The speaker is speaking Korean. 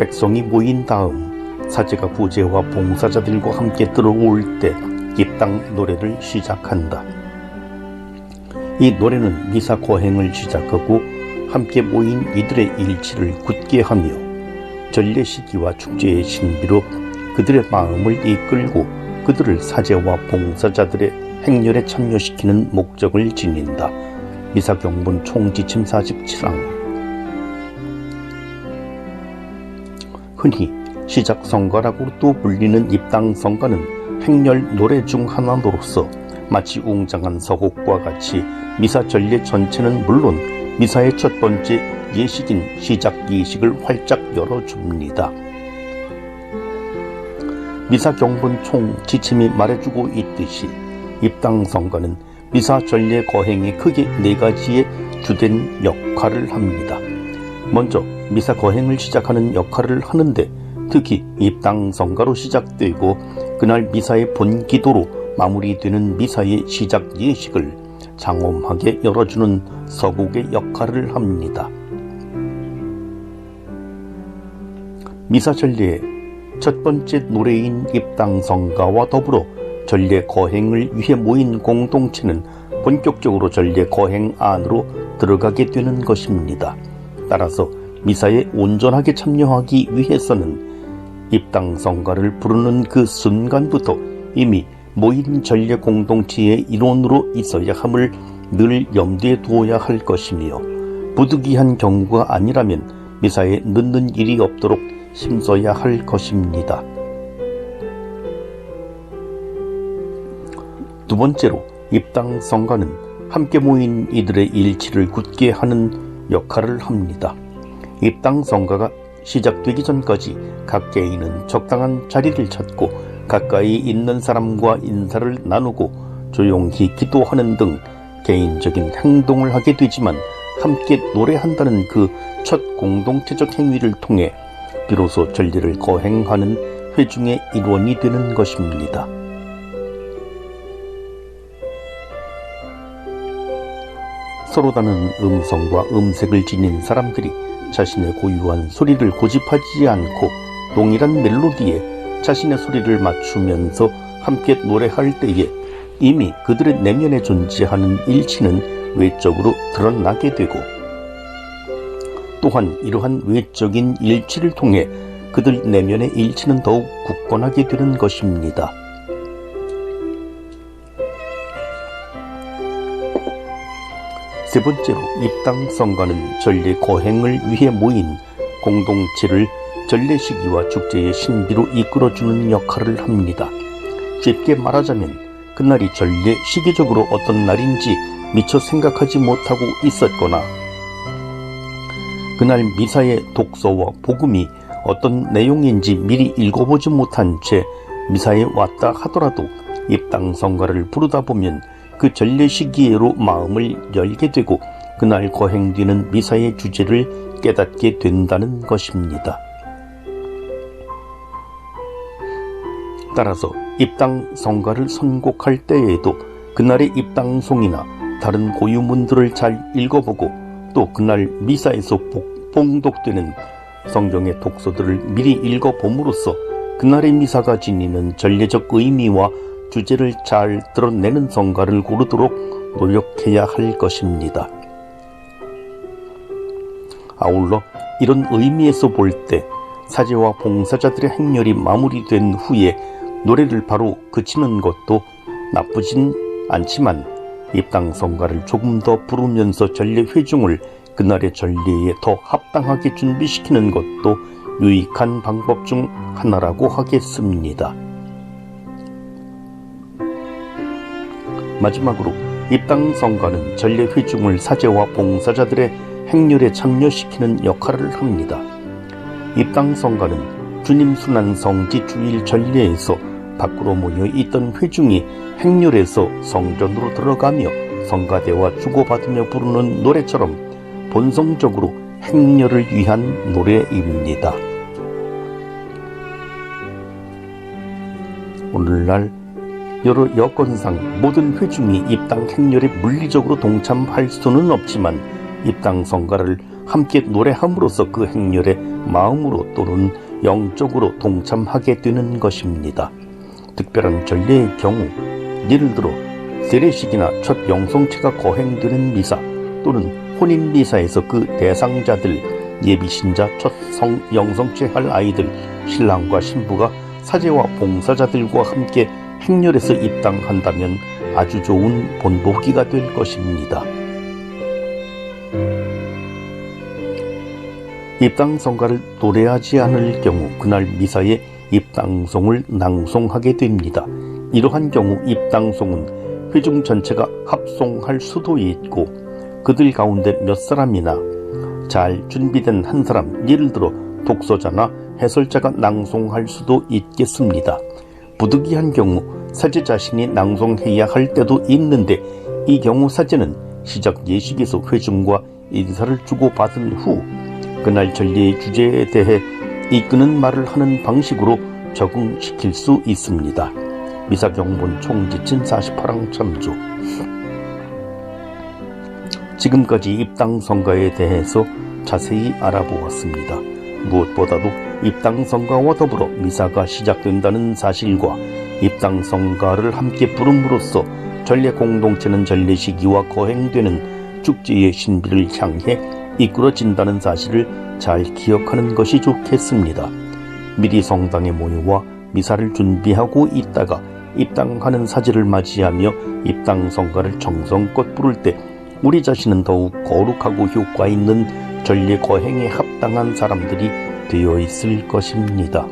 백성이 모인 다음 사제가 구제와 봉사자들과 함께 들어올 때 입당 노래를 시작한다. 이 노래는 미사 거행을 시작하고 함께 모인 이들의 일치를 굳게 하며 전례 시기와 축제의 신비로 그들의 마음을 이끌고 그들을 사제와 봉사자들의 행렬에 참여시키는 목적을 지닌다. 미사경본 총지침 47항. 흔히 시작성가라고도 불리는 입당성가는 행렬 노래 중 하나로서 마치 웅장한 서곡과 같이 미사 전례 전체는 물론 미사의 첫 번째 예식인 시작 예식을 활짝 열어줍니다. 미사 경본 총 지침이 말해주고 있듯이 입당성가는 미사 전례 거행의 크게 4가지의 주된 역할을 합니다. 먼저 미사 거행을 시작하는 역할을 하는데 특히 입당성가로 시작되고 그날 미사의 본기도로 마무리되는 미사의 시작 예식을 장엄하게 열어주는 서곡의 역할을 합니다. 미사 전례의 첫 번째 노래인 입당성가와 더불어 전례 거행을 위해 모인 공동체는 본격적으로 전례 거행 안으로 들어가게 되는 것입니다. 따라서 미사에 온전하게 참여하기 위해서는 입당성가를 부르는 그 순간부터 이미 모인 전례 공동체의 일원으로 있어야 함을 늘 염두에 두어야 할 것이며 부득이한 경우가 아니라면 미사에 늦는 일이 없도록 힘써야 할 것입니다. 두 번째로 입당성가는 함께 모인 이들의 일치를 굳게 하는 역할을 합니다. 입당성가가 시작되기 전까지 각 개인은 적당한 자리를 찾고 가까이 있는 사람과 인사를 나누고 조용히 기도하는 등 개인적인 행동을 하게 되지만 함께 노래한다는 그 첫 공동체적 행위를 통해 비로소 전례를 거행하는 회중의 일원이 되는 것입니다. 서로 다른 음성과 음색을 지닌 사람들이 자신의 고유한 소리를 고집하지 않고 동일한 멜로디에 자신의 소리를 맞추면서 함께 노래할 때에 이미 그들의 내면에 존재하는 일치는 외적으로 드러나게 되고 또한 이러한 외적인 일치를 통해 그들 내면의 일치는 더욱 굳건하게 되는 것입니다. 세 번째로 입당성가는 전례 거행을 위해 모인 공동체를 전례 시기와 축제의 신비로 이끌어주는 역할을 합니다. 쉽게 말하자면 그날이 전례 시기적으로 어떤 날인지 미처 생각하지 못하고 있었거나 그날 미사의 독서와 복음이 어떤 내용인지 미리 읽어보지 못한 채 미사에 왔다 하더라도 입당성가를 부르다 보면 그 전례 시기에로 마음을 열게 되고 그날 거행되는 미사의 주제를 깨닫게 된다는 것입니다. 따라서 입당성가를 선곡할 때에도 그날의 입당송이나 다른 고유문들을 잘 읽어보고 또 그날 미사에서 봉독되는 성경의 독서들을 미리 읽어봄으로써 그날의 미사가 지니는 전례적 의미와 주제를 잘 드러내는 성가를 고르도록 노력해야 할 것입니다. 아울러 이런 의미에서 볼 때 사제와 봉사자들의 행렬이 마무리된 후에 노래를 바로 그치는 것도 나쁘진 않지만 입당성가를 조금 더 부르면서 전례 회중을 그날의 전례에 더 합당하게 준비시키는 것도 유익한 방법 중 하나라고 하겠습니다. 마지막으로 입당성가는 전례 회중을 사제와 봉사자들의 행렬에 참여시키는 역할을 합니다. 입당성가는 주님 순환 성지 주일 전례에서 밖으로 모여 있던 회중이 행렬에서 성전으로 들어가며 성가대와 주고받으며 부르는 노래처럼 본성적으로 행렬을 위한 노래입니다. 오늘날 여러 여건상 모든 회중이 입당 행렬에 물리적으로 동참할 수는 없지만 입당 성가를 함께 노래함으로써 그 행렬에 마음으로 또는 영적으로 동참하게 되는 것입니다. 특별한 전례의 경우, 예를 들어 세례식이나 첫 영성체가 거행되는 미사 또는 혼인 미사에서 그 대상자들, 예비신자, 첫 영성체 할 아이들, 신랑과 신부가 사제와 봉사자들과 함께 행렬에서 입당한다면 아주 좋은 본보기가 될 것입니다. 입당성가를 노래하지 않을 경우 그날 미사에 입당송을 낭송하게 됩니다. 이러한 경우 입당송은 회중 전체가 합송할 수도 있고 그들 가운데 몇 사람이나 잘 준비된 한 사람, 예를 들어 독서자나 해설자가 낭송할 수도 있겠습니다. 부득이한 경우 사제 자신이 낭송해야 할 때도 있는데 이 경우 사제는 시작 예식에서 회중과 인사를 주고받은 후 그날 전례의 주제에 대해 이끄는 말을 하는 방식으로 적응시킬 수 있습니다. 미사경본 총지친 48항 참조. 지금까지 입당성가에 대해서 자세히 알아보았습니다. 무엇보다도 입당성가와 더불어 미사가 시작된다는 사실과 입당성가를 함께 부름으로써 전례 공동체는 전례 시기와 거행되는 축제의 신비를 향해 이끌어진다는 사실을 잘 기억하는 것이 좋겠습니다. 미리 성당에 모여와 미사를 준비하고 있다가 입당하는 사제를 맞이하며 입당성가를 정성껏 부를 때 우리 자신은 더욱 거룩하고 효과 있는 전례 거행에 합당한 사람들이 되어 있을 것입니다.